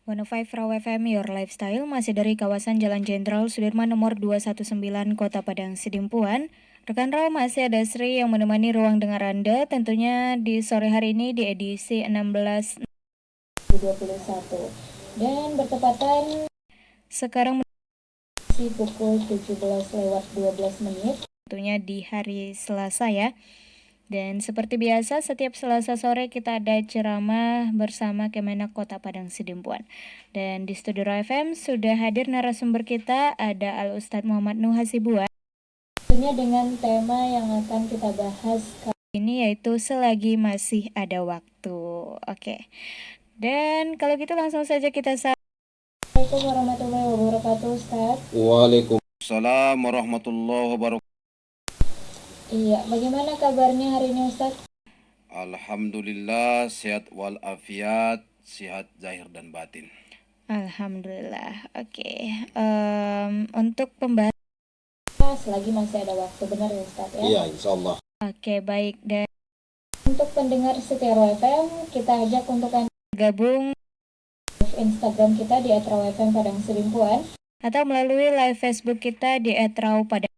105 Raw FM Your Lifestyle masih dari kawasan Jalan Jenderal Sudirman nomor 219 Kota Padang Sidimpuan. Rekan Raw masih ada Sri yang menemani ruang dengar Anda tentunya di sore hari ini di edisi 16 2021 dan bertepatan sekarang pukul 17:12 tentunya di hari Selasa ya. Dan seperti biasa, setiap Selasa sore kita ada ceramah bersama Kemenak Kota Padang Sidimpuan. Dan di Studio FM sudah hadir narasumber kita, ada Al-Ustadz Muhammad Nuh Hasibuan. Tentunya dengan tema yang akan kita bahas kali ini yaitu selagi masih ada waktu. Oke. Dan kalau gitu langsung saja kita Assalamualaikum warahmatullahi wabarakatuh, Ustadz. Waalaikumsalam warahmatullahi wabarakatuh. Iya, bagaimana kabarnya hari ini, Ustaz? Alhamdulillah, sehat walafiat, sehat zahir dan batin. Alhamdulillah, oke. Untuk pembahasan selagi masih ada waktu, benar ya Ustaz ya? Iya, insyaallah. Oke, baik. Dan untuk pendengar setia Raw FM, kita ajak untuk gabung Instagram kita di @rawfm Padang Sidimpuan atau melalui live Facebook kita di @raw Padang.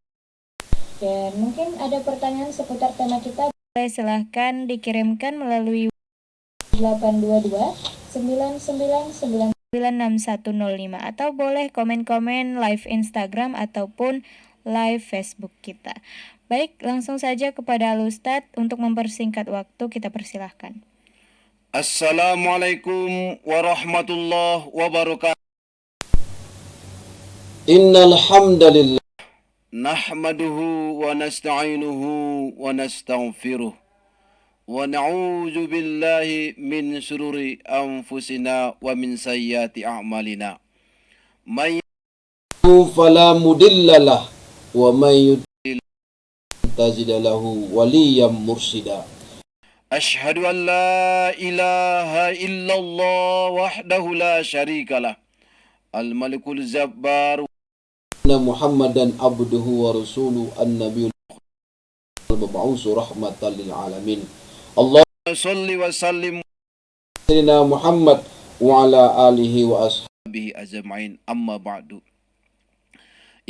Dan mungkin ada pertanyaan seputar tema kita, boleh silahkan dikirimkan melalui 822 999 6105 atau boleh komen-komen live Instagram ataupun live Facebook kita. Baik, langsung saja kepada Al-Ustadz untuk mempersingkat waktu, kita persilahkan. Assalamualaikum warahmatullahi wabarakatuh. Innal hamdalillah Nahmaduhu wa nasta'inuhu wa nastaghfiruh wa na'udzu billahi min syururi anfusina wa min sayyiati a'malina. May fala mudillalah wa may yudlil tajid lahu waliyyam mursyida. Ashhadu an la ilaha illallah wahdahu la syarikalah. Al-Malikul Jabbar Muhammadan abduhu wa rasuluhu an-nabiyul mab'usu rahmatan lil alamin. Allahumma shalli wa sallim sayyidina Muhammad wa ala alihi wa ashabihi ajma'in, amma ba'du.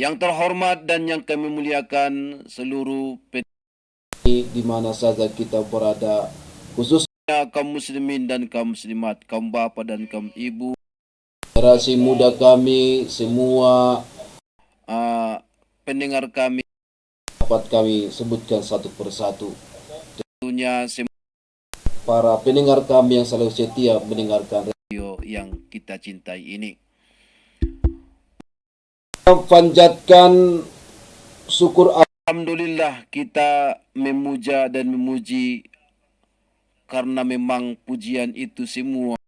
Yang terhormat dan yang kami muliakan seluruh di mana saja kita berada, khususnya kaum muslimin dan kaum muslimat, kaum bapak dan kaum ibu, generasi muda kami semua, pendengar kami, dapat kami sebutkan satu persatu. Tentunya para pendengar kami yang selalu setia mendengarkan radio yang kita cintai ini. Panjatkan syukur, alhamdulillah, kita memuja dan memuji karena memang pujian itu semua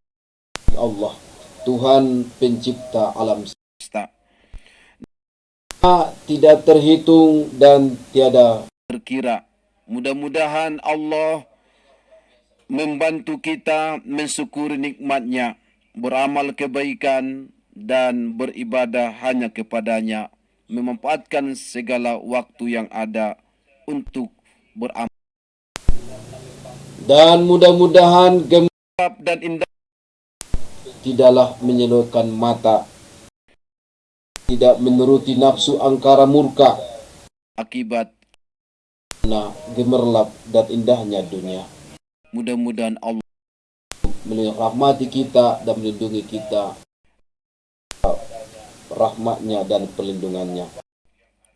Allah, Tuhan pencipta alam semesta, tidak terhitung dan tiada terkira. Mudah-mudahan Allah membantu kita mensyukuri nikmatnya, beramal kebaikan dan beribadah hanya kepadanya, memanfaatkan segala waktu yang ada untuk beramal. Dan mudah-mudahan gelap dan indah tidaklah menyilaukan mata, tidak menuruti nafsu angkara murka, akibat gemerlap dan indahnya dunia. Mudah-mudahan Allah merahmati kita dan melindungi kita, rahmatnya dan perlindungannya.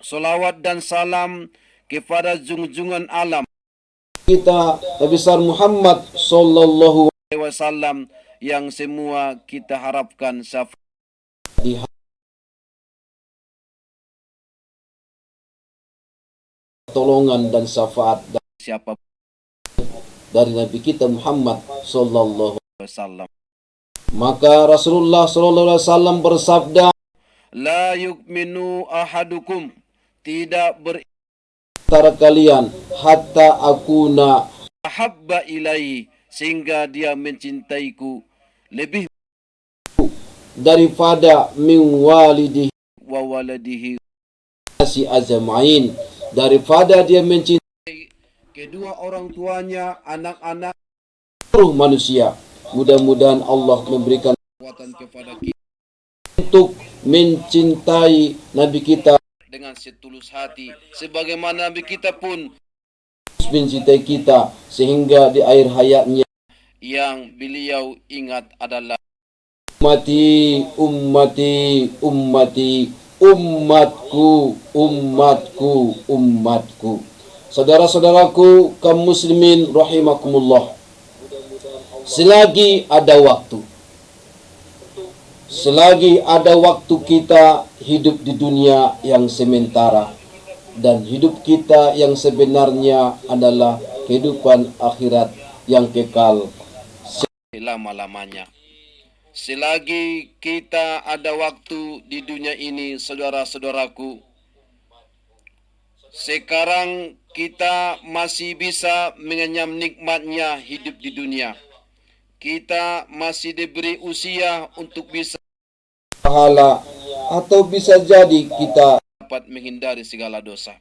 Salawat dan salam kepada junjungan alam kita Nabi besar Muhammad sallallahu alaihi wasallam yang semua kita harapkan syafaat tolongan dan syafaat siapa dari Nabi kita Muhammad sallallahu alaihi wasallam. Maka Rasulullah sallallahu alaihi wasallam bersabda, la yu'minu ahadukum, tidak antara kalian hatta akuna ahabba ilaihi, sehingga dia mencintaiku lebih daripada min walidihi wa waladihi si ajma'in, daripada dia mencintai kedua orang tuanya, anak-anak seluruh manusia. Mudah-mudahan Allah memberikan kekuatan kepada kita untuk mencintai Nabi kita, dengan setulus hati, sebagaimana Nabi kita pun mencintai kita, sehingga di akhir hayatnya yang beliau ingat adalah ummati, ummati, ummati, umatku, umatku, umatku. Saudara-saudaraku kaum muslimin rahimakumullah, selagi ada waktu, selagi ada waktu kita hidup di dunia yang sementara, dan hidup kita yang sebenarnya adalah kehidupan akhirat yang kekal. lama-lamanya. Selagi kita ada waktu di dunia ini, saudara-saudaraku, sekarang kita masih bisa mengenyam nikmatnya hidup di dunia. Kita masih diberi usia untuk bisa Pahala, atau bisa jadi kita dapat menghindari segala dosa.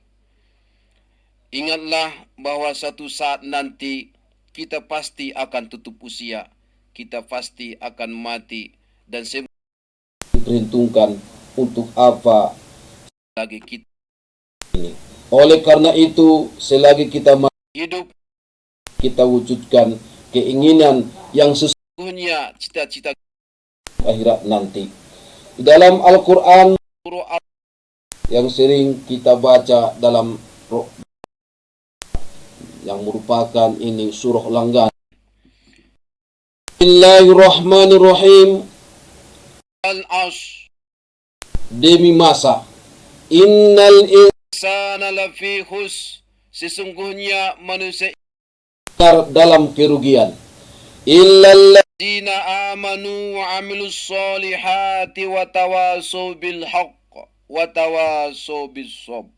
Ingatlah bahwa suatu saat nanti kita pasti akan tutup usia. Kita pasti akan mati, dan diperhitungkan untuk apa. selagi kita Oleh karena itu, selagi kita hidup, kita wujudkan keinginan yang sesungguhnya cita-cita akhirat nanti. Di dalam Al-Quran surah yang sering kita baca dalam yang merupakan ini surah langgan. Bismillahirrahmanirrahim. Al-Ash, Demi masa, innal sana lafi khus, sesungguhnya manusia insana dalam kerugian, illal Zina amanu wa amilus solihati wa tawasaw bil haqq wa tawasaw bis sabr.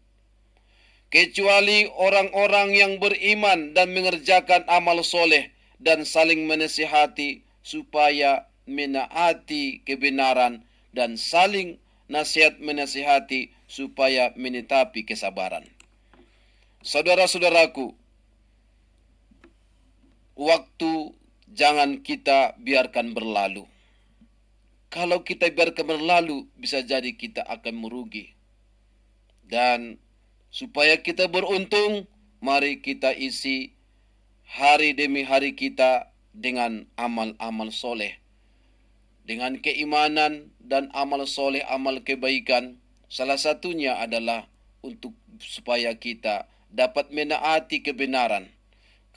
Kecuali orang-orang yang beriman dan mengerjakan amal soleh dan saling menasihati supaya menaati kebenaran dan saling nasihat menasihati supaya menetapi kesabaran. Saudara-saudaraku, waktu jangan kita biarkan berlalu. Kalau kita biarkan berlalu, bisa jadi kita akan merugi. Dan supaya kita beruntung, mari kita isi hari demi hari kita dengan amal-amal soleh. Dengan keimanan dan amal soleh, amal kebaikan. Salah satunya adalah untuk supaya kita dapat menaati kebenaran.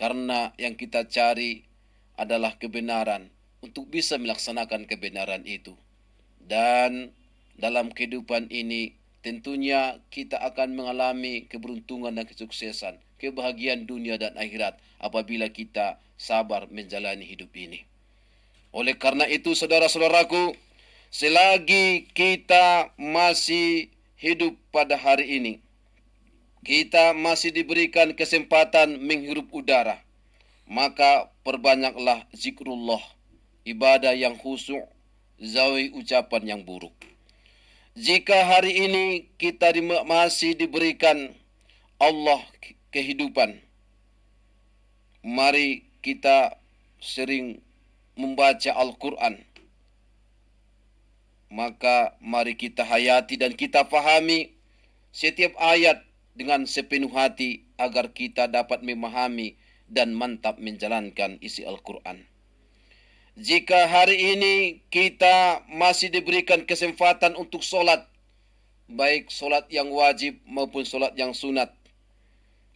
Karena yang kita cari adalah kebenaran, untuk bisa melaksanakan kebenaran itu. Dan dalam kehidupan ini tentunya kita akan mengalami keberuntungan dan kesuksesan, kebahagiaan dunia dan akhirat apabila kita sabar menjalani hidup ini. Oleh karena itu, saudara-saudaraku, selagi kita masih hidup pada hari ini, kita masih diberikan kesempatan menghirup udara, maka perbanyaklah zikrullah, ibadah yang khusyuk, jauhi ucapan yang buruk. Jika hari ini kita masih diberikan Allah kehidupan, mari kita sering membaca Al-Quran. Maka mari kita hayati dan kita fahami setiap ayat dengan sepenuh hati agar kita dapat memahami dan mantap menjalankan isi Al-Quran. Jika hari ini kita masih diberikan kesempatan untuk solat, baik solat yang wajib maupun solat yang sunat,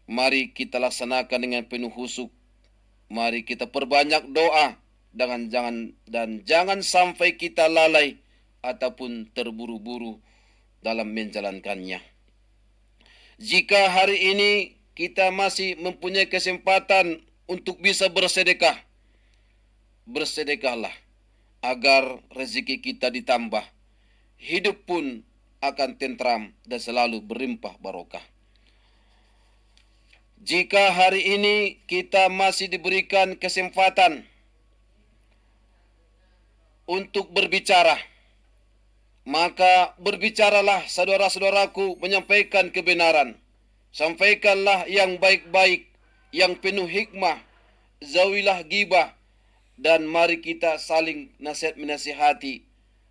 mari kita laksanakan dengan penuh khusyuk. Mari kita perbanyak doa dan jangan sampai kita lalai ataupun terburu-buru dalam menjalankannya. Jika hari ini kita masih mempunyai kesempatan untuk bisa bersedekah, bersedekahlah agar rezeki kita ditambah. Hidup pun akan tentram dan selalu berlimpah barokah. Jika hari ini kita masih diberikan kesempatan untuk berbicara, maka berbicaralah saudara-saudaraku, menyampaikan kebenaran. Sampaikanlah yang baik-baik, yang penuh hikmah. Jauhilah ghibah dan mari kita saling nasihat menasihati,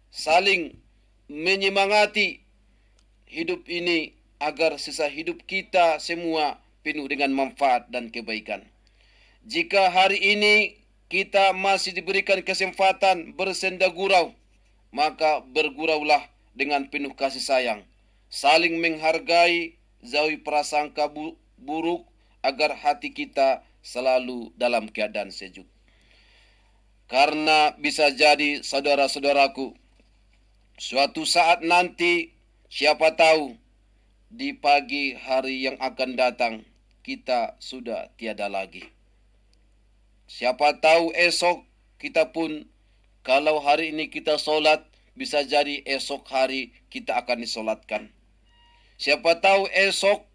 saling menyemangati hidup ini agar sisa hidup kita semua penuh dengan manfaat dan kebaikan. Jika hari ini kita masih diberikan kesempatan bersenda gurau, maka berguraulah dengan penuh kasih sayang, saling menghargai, jauhi prasangka buruk agar hati kita selalu dalam keadaan sejuk. Karena bisa jadi saudara-saudaraku, suatu saat nanti siapa tahu di pagi hari yang akan datang kita sudah tiada lagi. Siapa tahu esok kita pun, kalau hari ini kita solat, bisa jadi esok hari kita akan disolatkan. Siapa tahu esok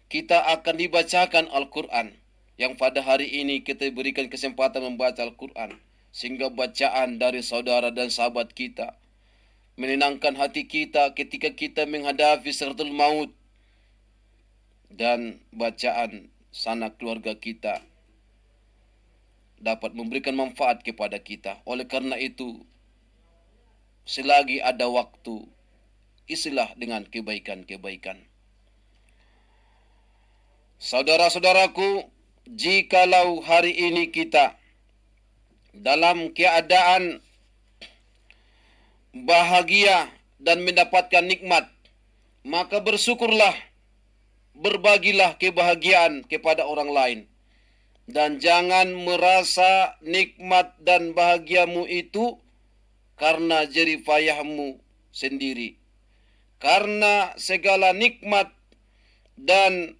kita akan dibacakan Al-Quran, yang pada hari ini kita berikan kesempatan membaca Al-Quran, sehingga bacaan dari saudara dan sahabat kita menenangkan hati kita ketika kita menghadapi seratul maut, dan bacaan sanak keluarga kita dapat memberikan manfaat kepada kita. Oleh karena itu, selagi ada waktu, isilah dengan kebaikan-kebaikan. Saudara-saudaraku, jikalau hari ini kita dalam keadaan bahagia dan mendapatkan nikmat, maka bersyukurlah, berbagilah kebahagiaan kepada orang lain. Dan jangan merasa nikmat dan bahagiamu itu karena jerih payahmu sendiri. Karena segala nikmat dan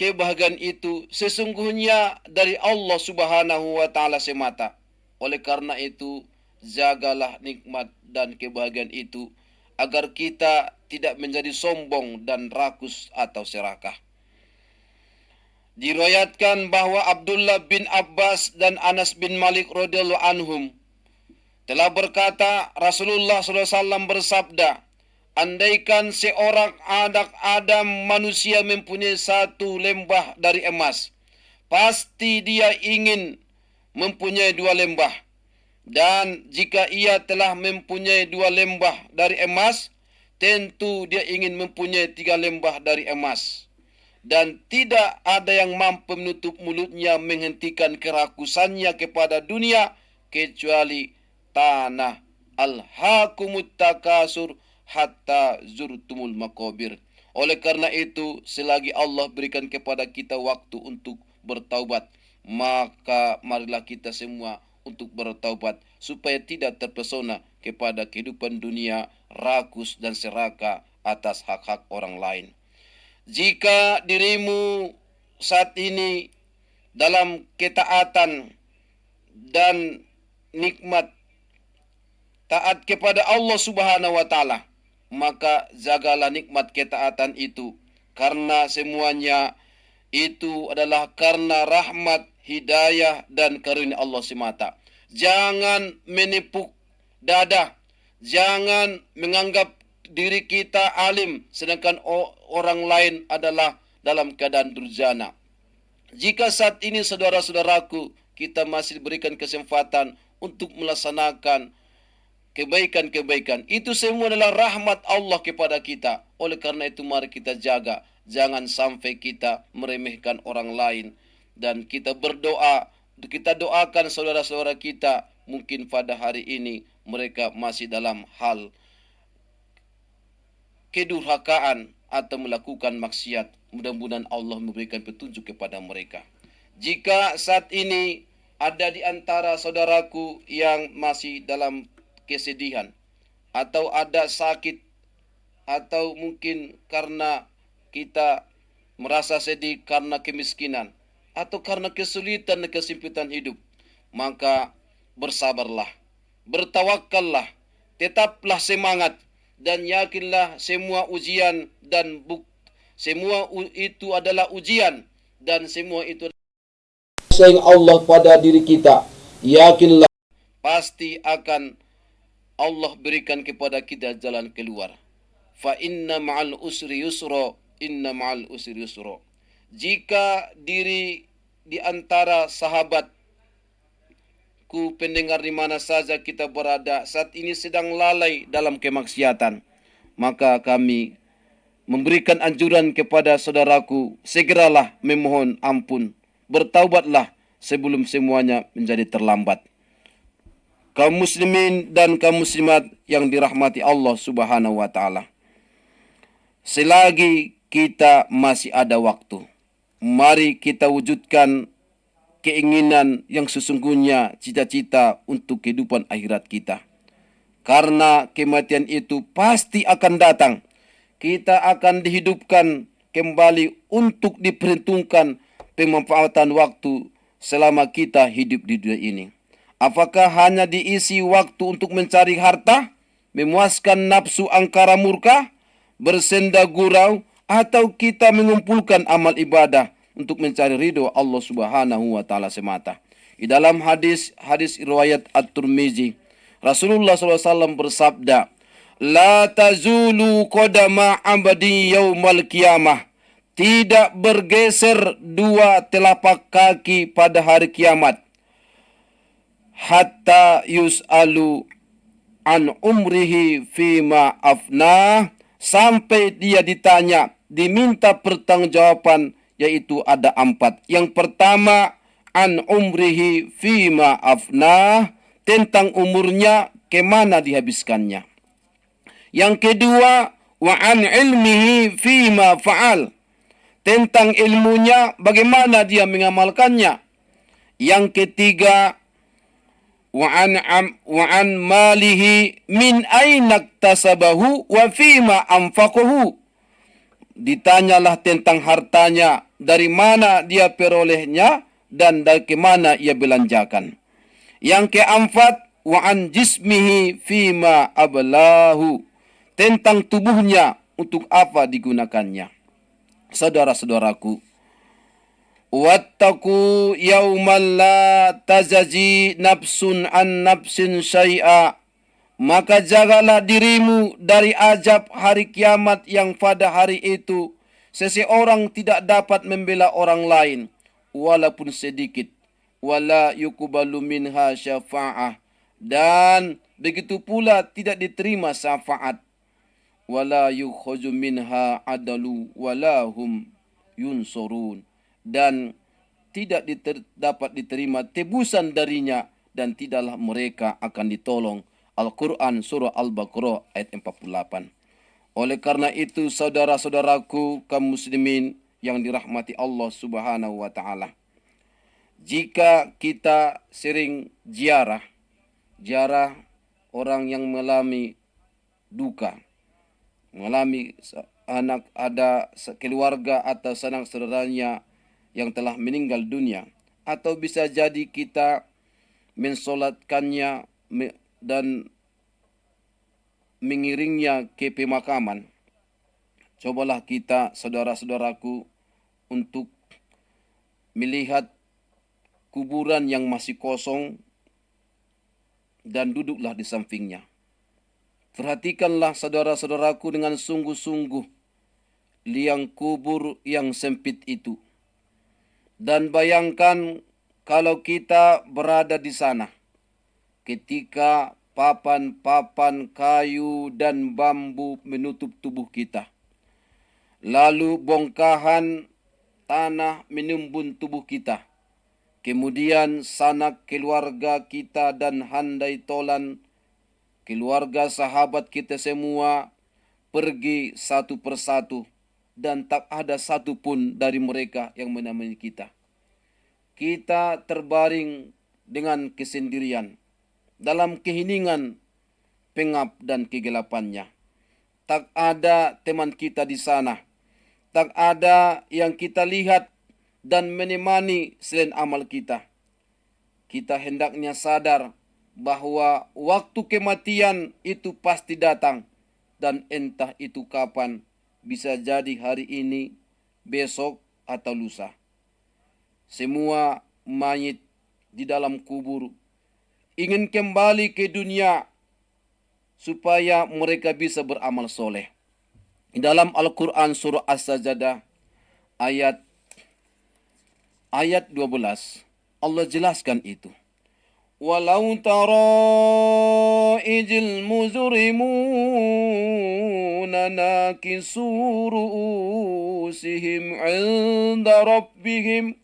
kebahagiaan itu sesungguhnya dari Allah Subhanahu wa taala semata. Oleh karena itu, jagalah nikmat dan kebahagiaan itu agar kita tidak menjadi sombong dan rakus atau serakah. Diriwayatkan bahwa Abdullah bin Abbas dan Anas bin Malik radhiyallahu anhum telah berkata, Rasulullah SAW bersabda, andaikan seorang anak Adam manusia mempunyai satu lembah dari emas, pasti dia ingin mempunyai dua lembah. Dan jika ia telah mempunyai dua lembah dari emas, tentu dia ingin mempunyai tiga lembah dari emas. Dan tidak ada yang mampu menutup mulutnya menghentikan kerakusannya kepada dunia kecuali tanah. Alhaakumut takasur hatta zurtumul maqabir. Oleh karena itu, selagi Allah berikan kepada kita waktu untuk bertaubat, maka marilah kita semua untuk bertaubat supaya tidak terpesona kepada kehidupan dunia, rakus dan serakah atas hak-hak orang lain. Jika dirimu saat ini dalam ketaatan dan nikmat taat kepada Allah Subhanahu wa taala, maka jagalah nikmat ketaatan itu, karena semuanya itu adalah karena rahmat, hidayah dan karunia Allah semata. Jangan menepuk dada, jangan menganggap diri kita alim sedangkan orang lain adalah dalam keadaan durjana. Jika saat ini saudara-saudaraku kita masih diberikan kesempatan untuk melaksanakan kebaikan-kebaikan, itu semua adalah rahmat Allah kepada kita. Oleh karena itu mari kita jaga, jangan sampai kita meremehkan orang lain. Dan kita berdoa, kita doakan saudara-saudara kita, mungkin pada hari ini mereka masih dalam hal kedurhakaan atau melakukan maksiat. Mudah-mudahan Allah memberikan petunjuk kepada mereka. Jika saat ini ada di antara saudaraku yang masih dalam kesedihan, atau ada sakit, atau mungkin karena kita merasa sedih karena kemiskinan, atau karena kesulitan dan kesempitan hidup, maka bersabarlah, bertawakallah, tetaplah semangat, dan yakinlah semua ujian dan semua itu adalah ujian, dan semua itu sayang Allah pada diri kita. Yakinlah pasti akan Allah berikan kepada kita jalan keluar. Fa inna ma'al usri yusra, inna ma'al usri yusra. Jika diri di antara sahabat saudaraku pendengar di mana saja kita berada saat ini sedang lalai dalam kemaksiatan, maka kami memberikan anjuran kepada saudaraku, segeralah memohon ampun, bertaubatlah sebelum semuanya menjadi terlambat. Kaum muslimin dan kaum muslimat yang dirahmati Allah Subhanahu wa taala. Selagi kita masih ada waktu, mari kita wujudkan keinginan yang sesungguhnya, cita-cita untuk kehidupan akhirat kita. Karena kematian itu pasti akan datang. Kita akan dihidupkan kembali untuk diperhitungkan pemanfaatan waktu selama kita hidup di dunia ini. Apakah hanya diisi waktu untuk mencari harta, memuaskan nafsu angkara murka, bersenda gurau, atau kita mengumpulkan amal ibadah untuk mencari ridho Allah Subhanahu wa taala semata. Di dalam hadis riwayat At-Tirmizi, Rasulullah SAW bersabda, "La tazulu qadama abdi yaumal qiyamah." Tidak bergeser dua telapak kaki pada hari kiamat. Hatta yus'alu an umrihi fima afnah. Sampai dia ditanya, diminta pertanggungjawaban, yaitu ada 4. Yang pertama, an umrihi fima afnah, tentang umurnya kemana dihabiskannya. Yang kedua, wa an ilmihi fima fa'al, tentang ilmunya bagaimana dia mengamalkannya. Yang ketiga, wa an malihi min aina iktasabahu wa fima anfaqahu, ditanyalah tentang hartanya, dari mana dia perolehnya dan dari mana ia belanjakan. Yang keempat, wa an jismihi fima ablahu, tentang tubuhnya untuk apa digunakannya. Saudara-saudaraku, wattaqu yauman la tazaji nafsun an nafsin syai'a, maka jagalah dirimu dari azab hari kiamat yang pada hari itu seseorang tidak dapat membela orang lain walaupun sedikit, wala yuqbalu minha syafa'ah, dan begitu pula tidak diterima syafaat, wala yukhaju minha adalu wala hum yunsurun, dan tidak dapat diterima tebusan darinya dan tidaklah mereka akan ditolong. Al-Quran surah Al-Baqarah ayat 48. Oleh karena itu, saudara-saudaraku kaum muslimin yang dirahmati Allah Subhanahu wa taala, jika kita sering ziarah orang yang mengalami duka, mengalami anak, ada keluarga atau sanak saudaranya yang telah meninggal dunia, atau bisa jadi kita mensolatkannya dan mengiringnya ke pemakaman. Cobalah kita, saudara-saudaraku, untuk melihat kuburan yang masih kosong dan duduklah di sampingnya. Perhatikanlah saudara-saudaraku dengan sungguh-sungguh liang kubur yang sempit itu. Dan bayangkan kalau kita berada di sana ketika papan-papan kayu dan bambu menutup tubuh kita. Lalu bongkahan tanah menimbun tubuh kita. Kemudian sanak keluarga kita dan handai tolan keluarga sahabat kita semua pergi satu persatu, dan tak ada satu pun dari mereka yang menemani kita. Kita terbaring dengan kesendirian dalam keheningan, pengap dan kegelapannya. Tak ada teman kita di sana. Tak ada yang kita lihat dan menemani selain amal kita. Kita hendaknya sadar bahwa waktu kematian itu pasti datang, dan entah itu kapan, bisa jadi hari ini, besok, atau lusa. Semua mayit di dalam kubur ingin kembali ke dunia supaya mereka bisa beramal soleh. Di dalam Al-Quran surah As-Sajdah ayat 12, Allah jelaskan itu. walau tara ijil muzrimuna nakisu ru'usihim 'inda rabbihim.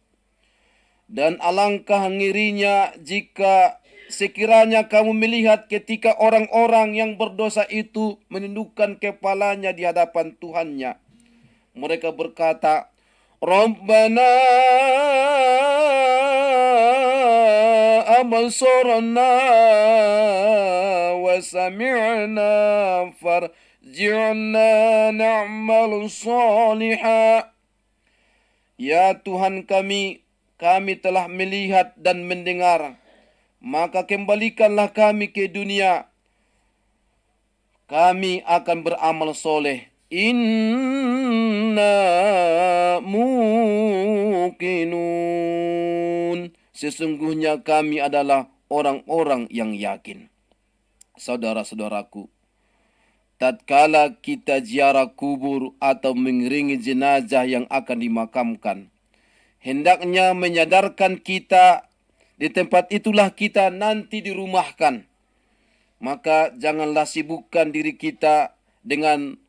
Dan alangkah ngirinya jika sekiranya kamu melihat ketika orang-orang yang berdosa itu menundukkan kepalanya di hadapan Tuhannya. Mereka berkata, Rabbana absarna wa sami'na farji'na na'mal salihah. Ya Tuhan kami, kami telah melihat dan mendengar, maka kembalikanlah kami ke dunia. Kami akan beramal soleh. Inna muqinun. Sesungguhnya kami adalah orang-orang yang yakin. Saudara-saudaraku, tatkala kita ziarah kubur atau mengiringi jenazah yang akan dimakamkan, hendaknya menyadarkan kita di tempat itulah kita nanti dirumahkan. Maka janganlah sibukkan diri kita dengan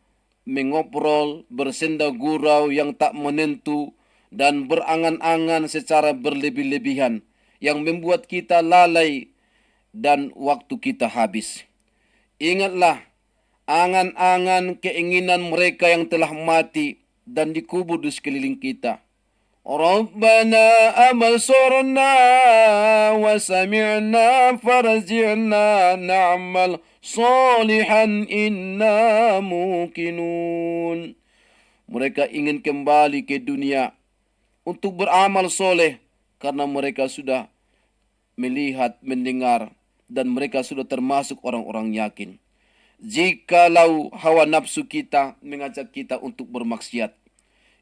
mengobrol, bersenda gurau yang tak menentu, dan berangan-angan secara berlebih-lebihan yang membuat kita lalai dan waktu kita habis. Ingatlah angan-angan keinginan mereka yang telah mati dan dikubur di sekeliling kita. Rabbana absarna wa sami'na farji'na na'mal salihan inna muqinun. Mereka ingin kembali ke dunia untuk beramal soleh karena mereka sudah melihat, mendengar, dan mereka sudah termasuk orang-orang yakin. Jikalau hawa nafsu kita mengajak kita untuk bermaksiat,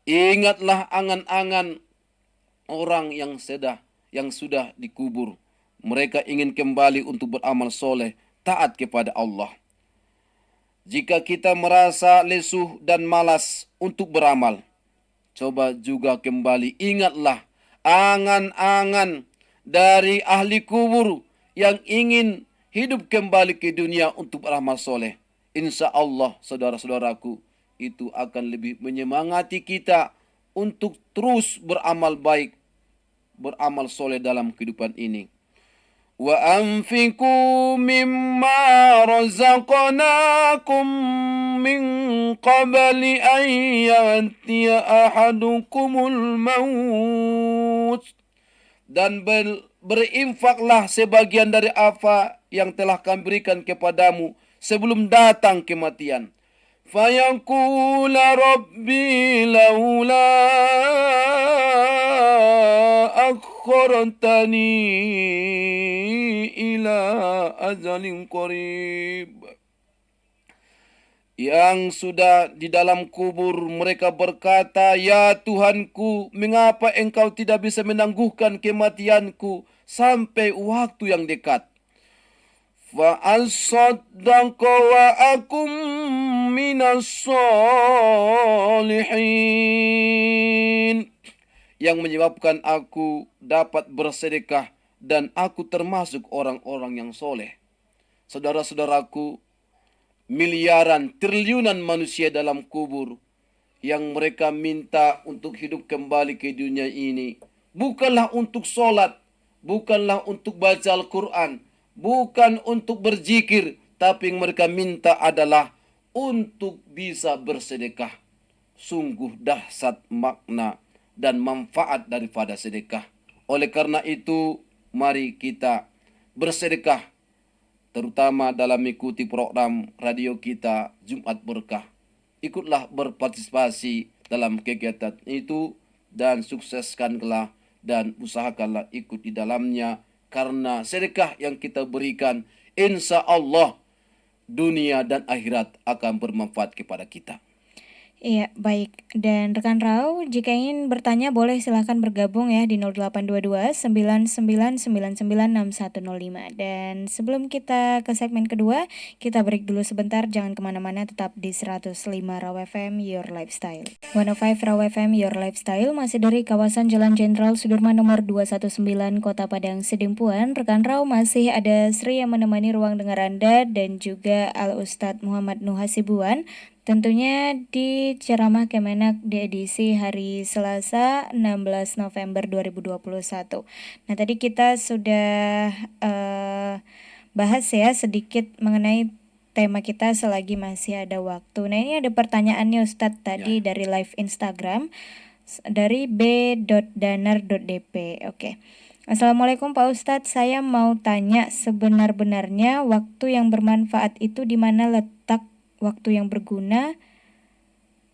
ingatlah angan-angan orang yang sudah dikubur. Mereka ingin kembali untuk beramal soleh, taat kepada Allah. Jika kita merasa lesuh dan malas untuk beramal, coba juga kembali ingatlah angan-angan dari ahli kubur yang ingin hidup kembali ke dunia untuk beramal soleh. Insya Allah, saudara-saudaraku, itu akan lebih menyemangati kita untuk terus beramal baik, beramal soleh dalam kehidupan ini. Wa anfiqu mimma razaqnakum min qabli an ya'tiya ahadukumul maut. Dan berinfaklah sebagian dari apa yang telah kami berikan kepadamu sebelum datang kematian. Fayaqula rabbi laula akhartani ila ajalin qarib. Yang sudah di dalam kubur mereka berkata, ya Tuhanku, mengapa engkau tidak bisa menangguhkan kematianku sampai waktu yang dekat? Fa'asaddaqa wa akum minas solihin. Yang menyebabkan aku dapat bersedekah dan aku termasuk orang-orang yang soleh. Saudara-saudaraku, miliaran, triliunan manusia dalam kubur yang mereka minta untuk hidup kembali ke dunia ini bukanlah untuk sholat, bukanlah untuk baca Al-Quran, bukan untuk berzikir, tapi yang mereka minta adalah untuk bisa bersedekah. Sungguh dahsyat makna dan manfaat daripada sedekah. Oleh karena itu, mari kita bersedekah, terutama dalam mengikuti program radio kita Jumat Berkah. Ikutlah berpartisipasi dalam kegiatan itu dan sukseskanlah dan usahakanlah ikut di dalamnya, karena sedekah yang kita berikan insya Allah dunia dan akhirat akan bermanfaat kepada kita. Iya, baik. Dan rekan Rau, jika ingin bertanya boleh silahkan bergabung ya di 0822 99996105. Dan sebelum kita ke segmen kedua, kita break dulu sebentar. Jangan kemana-mana, tetap di 105 Raw FM, Your Lifestyle. 105 Raw FM, Your Lifestyle, masih dari kawasan Jalan Jenderal Sudirman nomor 219, Kota Padang, Sidimpuan. Rekan Rau, masih ada Sri yang menemani ruang dengar Anda dan juga Al Ustadz Muhammad Nuh Hasibuan. Tentunya di Ceramah Kemenak di edisi hari Selasa 16 November 2021. Nah, tadi kita sudah bahas ya sedikit mengenai tema kita selagi masih ada waktu. Nah, ini ada pertanyaannya Ustadz tadi dari live Instagram dari b.danar.dp. Oke. Assalamualaikum Pak Ustadz, saya mau tanya sebenar-benarnya waktu yang bermanfaat itu di mana letak waktu yang berguna,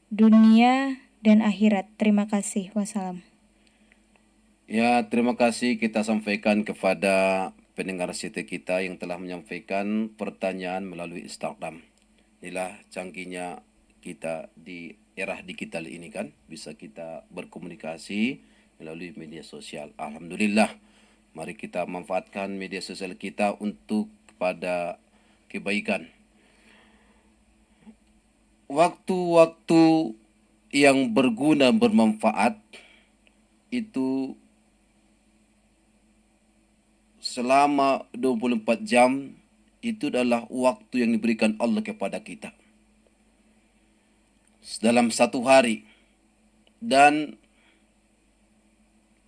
dunia dan akhirat. Terima kasih. Wassalam. Ya, terima kasih kita sampaikan kepada pendengar setia kita yang telah menyampaikan pertanyaan melalui Instagram. Inilah canggihnya kita di era digital ini kan, bisa kita berkomunikasi melalui media sosial. Alhamdulillah, mari kita manfaatkan media sosial kita untuk kepada kebaikan. Waktu-waktu yang berguna, bermanfaat itu selama 24 jam itu adalah waktu yang diberikan Allah kepada kita dalam satu hari, dan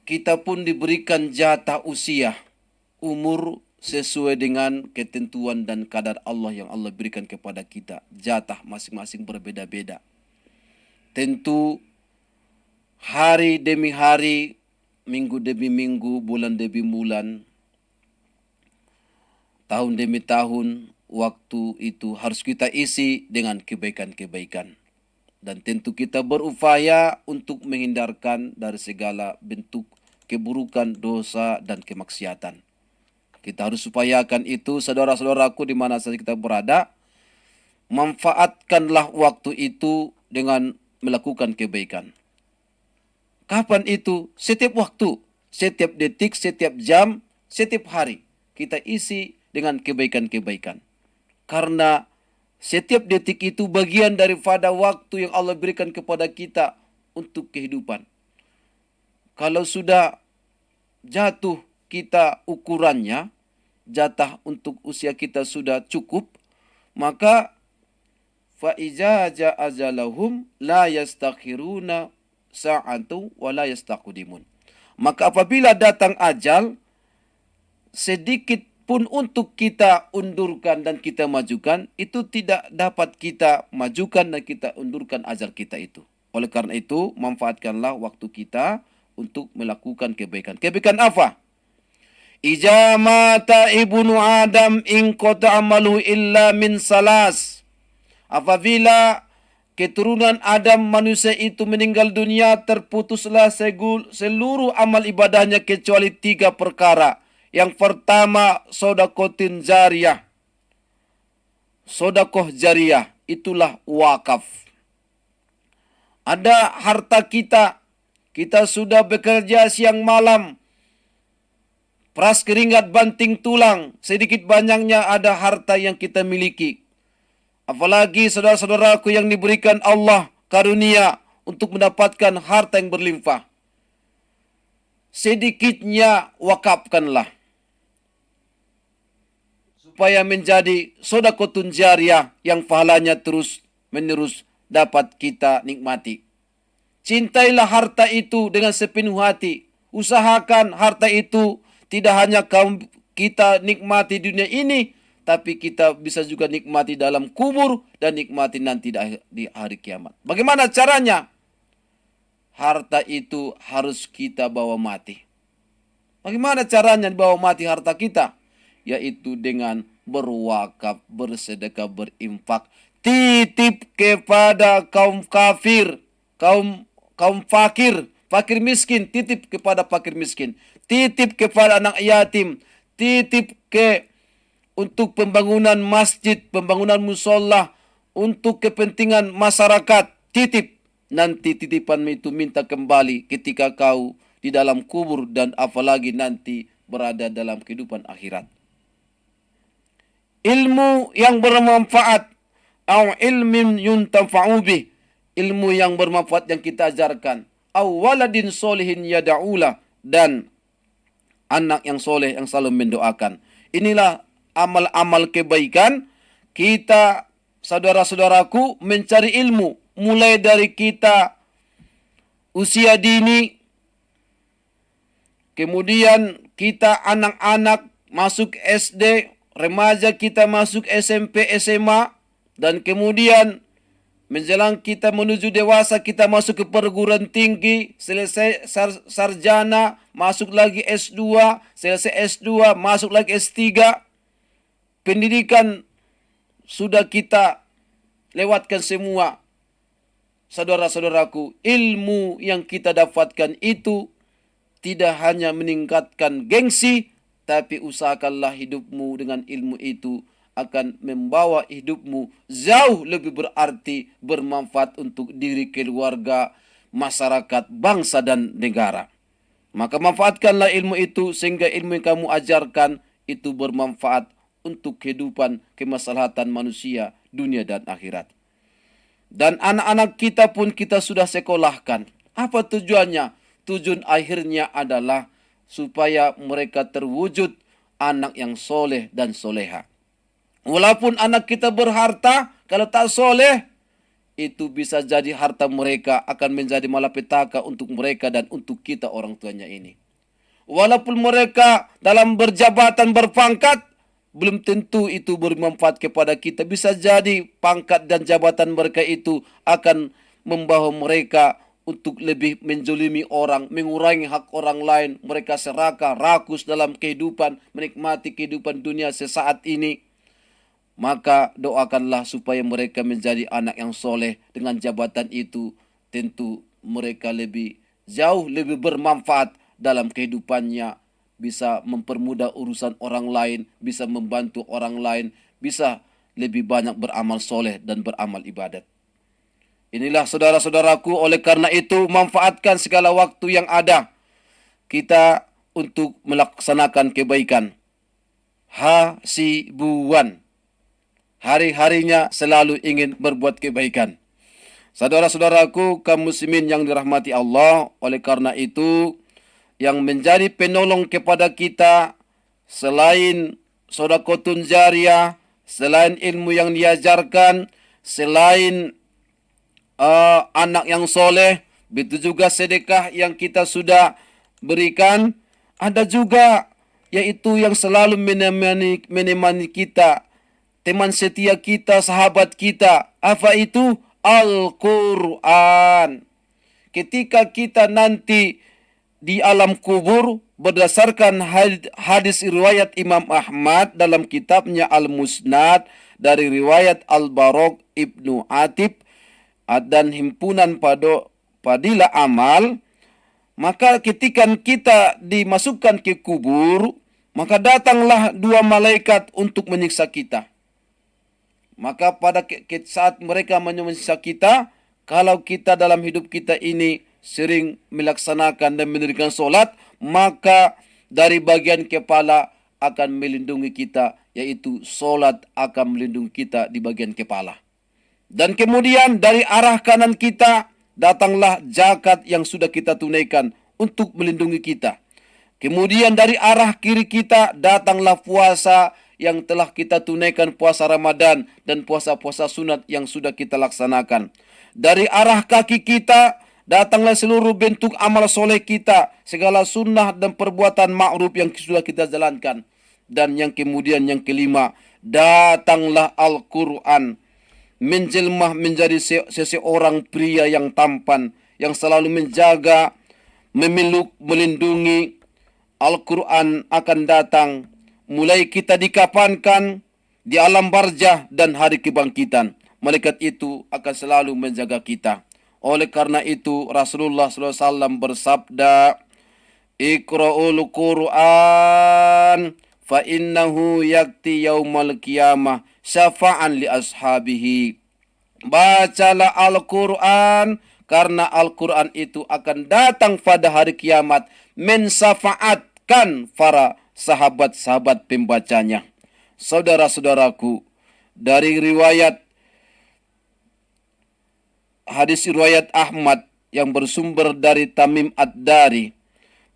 kita pun diberikan jatah usia, umur sesuai dengan ketentuan dan kadar Allah yang Allah berikan kepada kita. Jatah masing-masing berbeda-beda. Tentu hari demi hari, minggu demi minggu, bulan demi bulan, tahun demi tahun, waktu itu harus kita isi dengan kebaikan-kebaikan. Dan tentu kita berupaya untuk menghindarkan dari segala bentuk keburukan, dosa, dan kemaksiatan. Kita harus upayakan itu, saudara-saudaraku, di mana saja kita berada. Manfaatkanlah waktu itu dengan melakukan kebaikan. Kapan itu? Setiap waktu, setiap detik, setiap jam, setiap hari. Kita isi dengan kebaikan-kebaikan. Karena setiap detik itu bagian daripada waktu yang Allah berikan kepada kita untuk kehidupan. Kalau sudah jatuh kita ukurannya, jatah untuk usia kita sudah cukup, maka fa'iza ja'ajalahum la yastakhiruna sa'atu wa la yastaqdimun. Maka apabila datang ajal, sedikit pun untuk kita undurkan dan kita majukan, itu tidak dapat kita majukan dan kita undurkan ajal kita itu. Oleh karena itu, manfaatkanlah waktu kita untuk melakukan kebaikan. Kebaikan apa? Ija mata ibnu Adam in qata amalu illa min salas. Apabila keturunan Adam manusia itu meninggal dunia, terputuslah seluruh amal ibadahnya kecuali 3 perkara. Yang pertama, sodakotin jariyah. Sodakoh jariyah, itulah wakaf. Ada harta kita, kita sudah bekerja siang malam, peras keringat banting tulang, sedikit banyaknya ada harta yang kita miliki. Apalagi saudara-saudaraku yang diberikan Allah karunia untuk mendapatkan harta yang berlimpah. Sedikitnya wakafkanlah, supaya menjadi sedekahun jariyah yang pahalanya terus menerus dapat kita nikmati. Cintailah harta itu dengan sepenuh hati. Usahakan harta itu tidak hanya kita nikmati dunia ini, tapi kita bisa juga nikmati dalam kubur dan nikmati nanti di hari kiamat. Bagaimana caranya? Harta itu harus kita bawa mati. Bagaimana caranya bawa mati harta kita? Yaitu dengan berwakaf, bersedekah, berinfak, titip kepada kaum kafir, kaum fakir, fakir miskin, titip kepada fakir miskin, titip kepada anak yatim, titip untuk pembangunan masjid, pembangunan musola, untuk kepentingan masyarakat, titip, nanti titipanmu itu minta kembali ketika kau di dalam kubur dan apalagi nanti berada dalam kehidupan akhirat. Ilmu yang bermanfaat au ilmin yuntafa'u bih, ilmu yang bermanfaat yang kita ajarkan, au waladin solihin yada'ula, dan anak yang soleh yang selalu mendoakan. Inilah amal-amal kebaikan kita, saudara-saudaraku, mencari ilmu mulai dari kita usia dini, kemudian kita anak-anak masuk SD, remaja kita masuk SMP, SMA, dan kemudian menjelang kita menuju dewasa kita masuk ke perguruan tinggi, selesai sarjana, masuk lagi S2, selesai S2, masuk lagi S3. Pendidikan sudah kita lewatkan semua. Saudara-saudaraku, ilmu yang kita dapatkan itu tidak hanya meningkatkan gengsi, tapi usahakanlah hidupmu dengan ilmu itu akan membawa hidupmu jauh lebih berarti, bermanfaat untuk diri, keluarga, masyarakat, bangsa, dan negara. Maka manfaatkanlah ilmu itu sehingga ilmu yang kamu ajarkan itu bermanfaat untuk kehidupan kemaslahatan manusia, dunia dan akhirat. Dan anak-anak kita pun kita sudah sekolahkan. Apa tujuannya? Tujuan akhirnya adalah supaya mereka terwujud anak yang soleh dan soleha. Walaupun anak kita berharta, kalau tak soleh, itu bisa jadi harta mereka akan menjadi malapetaka untuk mereka dan untuk kita orang tuanya ini. Walaupun mereka dalam berjabatan, berpangkat, belum tentu itu bermanfaat kepada kita. Bisa jadi pangkat dan jabatan mereka itu akan membawa mereka untuk lebih menzolimi orang, mengurangi hak orang lain. Mereka serakah, rakus dalam kehidupan, menikmati kehidupan dunia sesaat ini. Maka doakanlah supaya mereka menjadi anak yang soleh. Dengan jabatan itu tentu mereka jauh lebih bermanfaat dalam kehidupannya. Bisa mempermudah urusan orang lain, bisa membantu orang lain, bisa lebih banyak beramal soleh dan beramal ibadat. Inilah saudara-saudaraku, oleh karena itu manfaatkan segala waktu yang ada kita untuk melaksanakan kebaikan. Hasibuan, hari-harinya selalu ingin berbuat kebaikan. Saudara-saudaraku kaum muslimin yang dirahmati Allah, oleh karena itu yang menjadi penolong kepada kita selain sedekahun jariyah, selain ilmu yang diajarkan, selain anak yang soleh, begitu juga sedekah yang kita sudah berikan, ada juga yaitu yang selalu menemani kita, teman setia kita, sahabat kita. Apa itu? Al-Quran. Ketika kita nanti di alam kubur, berdasarkan hadis riwayat Imam Ahmad dalam kitabnya Al-Musnad dari riwayat Al-Barok Ibnu Atib dan himpunan Fadilah Amal, maka ketika kita dimasukkan ke kubur, maka datanglah dua malaikat untuk menyiksa kita. Maka pada saat mereka menyiksa kita, kalau kita dalam hidup kita ini sering melaksanakan dan mendirikan solat, maka dari bagian kepala akan melindungi kita, yaitu solat akan melindungi kita di bagian kepala. Dan kemudian dari arah kanan kita datanglah zakat yang sudah kita tunaikan untuk melindungi kita. Kemudian dari arah kiri kita datanglah puasa yang telah kita tunaikan, puasa Ramadan dan puasa-puasa sunat yang sudah kita laksanakan. Dari arah kaki kita datanglah seluruh bentuk amal soleh kita, segala sunnah dan perbuatan ma'ruf yang sudah kita jalankan. Dan yang kemudian yang kelima, datanglah Al-Quran, menjelmah menjadi seseorang pria yang tampan, yang selalu menjaga, memeluk, melindungi. Al-Quran akan datang, mulai kita dikafankan di alam barzah dan hari kebangkitan. Malaikat itu akan selalu menjaga kita. Oleh karena itu Rasulullah SAW bersabda, Iqra'ul Qur'an fa innahu yakti yaumal qiyamah syafa'an li ashabihi. Bacalah Al-Quran, karena Al-Quran itu akan datang pada hari kiamat mensafaatkan para sahabat-sahabat pembacanya. Saudara-saudaraku, dari hadis riwayat Ahmad yang bersumber dari Tamim Ad-Dari,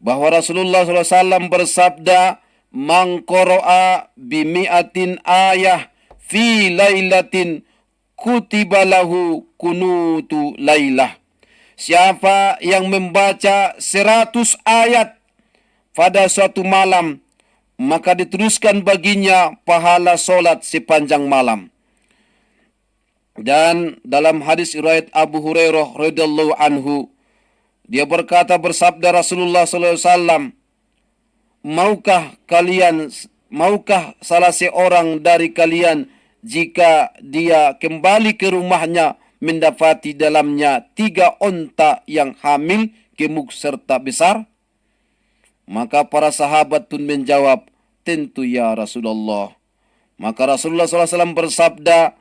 bahwa Rasulullah SAW bersabda, "Man qara'a bimi'atin ayah fi lailatin kutiba lahu kunutu lailah." Siapa yang membaca 100 ayat pada suatu malam, maka dituliskan baginya pahala solat sepanjang malam. Dan dalam hadis riwayat Abu Hurairah radhiyallahu anhu, dia berkata, bersabda Rasulullah SAW, maukah salah seorang dari kalian jika dia kembali ke rumahnya mendapati dalamnya 3 onta yang hamil, gemuk serta besar? Maka para sahabat pun menjawab, tentu ya Rasulullah. Maka Rasulullah SAW bersabda,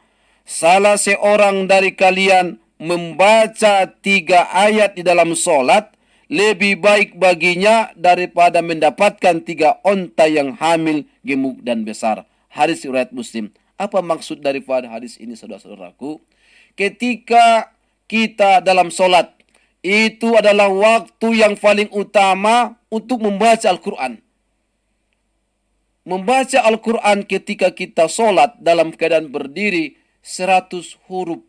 salah seorang dari kalian membaca 3 ayat di dalam solat lebih baik baginya daripada mendapatkan 3 onta yang hamil, gemuk dan besar. Hadis riwayat Muslim. Apa maksud daripada hadis ini, saudara-saudaraku? Ketika kita dalam solat, itu adalah waktu yang paling utama untuk membaca Al-Quran. Membaca Al-Quran ketika kita solat dalam keadaan berdiri, 100 huruf,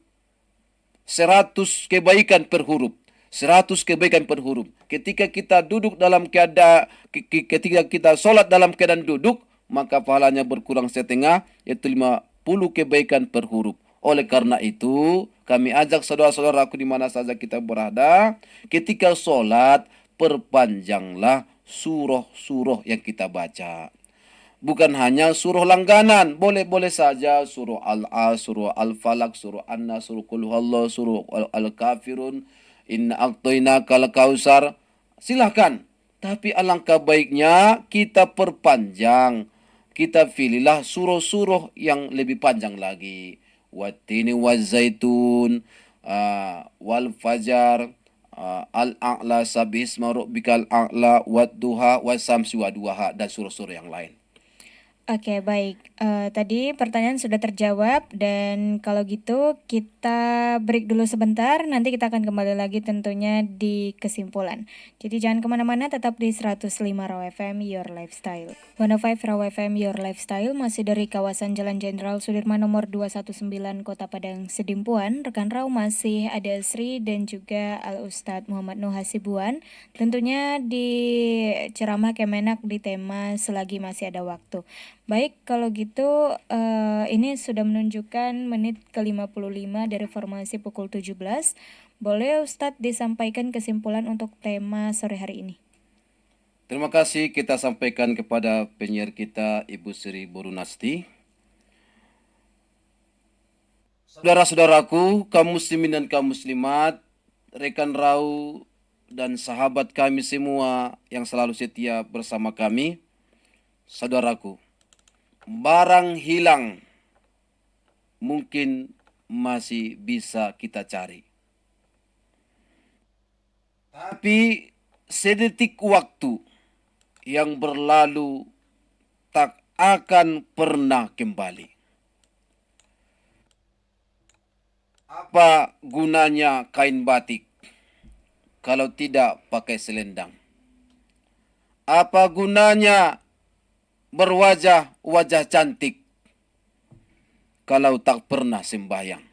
100 kebaikan per huruf, 100 kebaikan per huruf. Ketika kita duduk dalam keadaan, ketika kita solat dalam keadaan duduk, maka pahalanya berkurang setengah, yaitu 50 kebaikan per huruf. Oleh karena itu, kami ajak saudara-saudaraku di mana saja kita berada, ketika solat, perpanjanglah surah-surah yang kita baca. Bukan hanya surah langganan, boleh-boleh saja surah Al-As, surah Al-Falaq, surah An-Nas, surah Qul Huwallahu, surah Al-Kafirun, Inna A'tainakal Kautsar. Silahkan, tapi alangkah baiknya kita perpanjang. Kita pilihlah surah-surah yang lebih panjang lagi. Wattini wazzaitun, wal fajar, al-a'la, sabbihisma rabbikal a'la, wadduha, wasamsi waduha, dan surah-surah yang lain. Oke, baik. Tadi pertanyaan sudah terjawab dan kalau gitu kita break dulu sebentar. Nanti kita akan kembali lagi tentunya di kesimpulan. Jadi jangan kemana-mana, tetap di 105 Raw FM Your Lifestyle. 105 Raw FM Your Lifestyle masih dari kawasan Jalan Jenderal Sudirman nomor 219 Kota Padang Sidimpuan. Rekan Raw masih ada Sri dan juga Al Ustadz Muhammad Nuh Hasibuan. Tentunya di ceramah Kemenak di tema selagi masih ada waktu. Baik, kalau gitu ini sudah menunjukkan menit ke-55 dari formasi pukul 17. Boleh Ustadz disampaikan kesimpulan untuk tema sore hari ini? Terima kasih kita sampaikan kepada penyiar kita Ibu Sri Borunasti. Saudara-saudaraku, kaum muslimin dan kaum muslimat, rekan Rau dan sahabat kami semua yang selalu setia bersama kami. Saudaraku, barang hilang mungkin masih bisa kita cari. Tapi sedetik waktu yang berlalu tak akan pernah kembali. Apa gunanya kain batik kalau tidak pakai selendang? Apa gunanya wajah cantik kalau tak pernah sembahyang?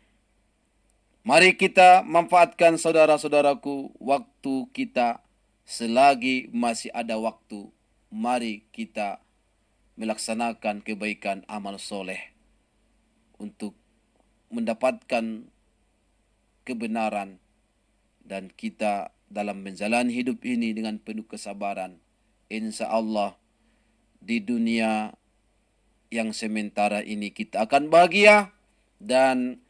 Mari kita manfaatkan, saudara-saudaraku, waktu kita selagi masih ada waktu. Mari kita melaksanakan kebaikan amal soleh untuk mendapatkan kebenaran, dan kita dalam menjalani hidup ini dengan penuh kesabaran, insya Allah di dunia yang sementara ini kita akan bahagia, dan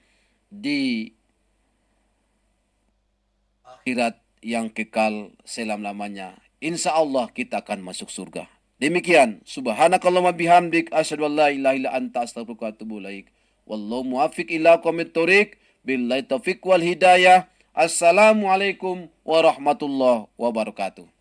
di akhirat yang kekal selam-lamanya insya Allah kita akan masuk surga. Demikian, subhanakallahumma bihamdik, asyhadu an la ilaha illa anta, astaghfiruka wa atubu ilaik. Wallahu muwaffiq ila aqwamit thoriq. Billahi taufiq wal hidayah. Assalamualaikum warahmatullahi wabarakatuh.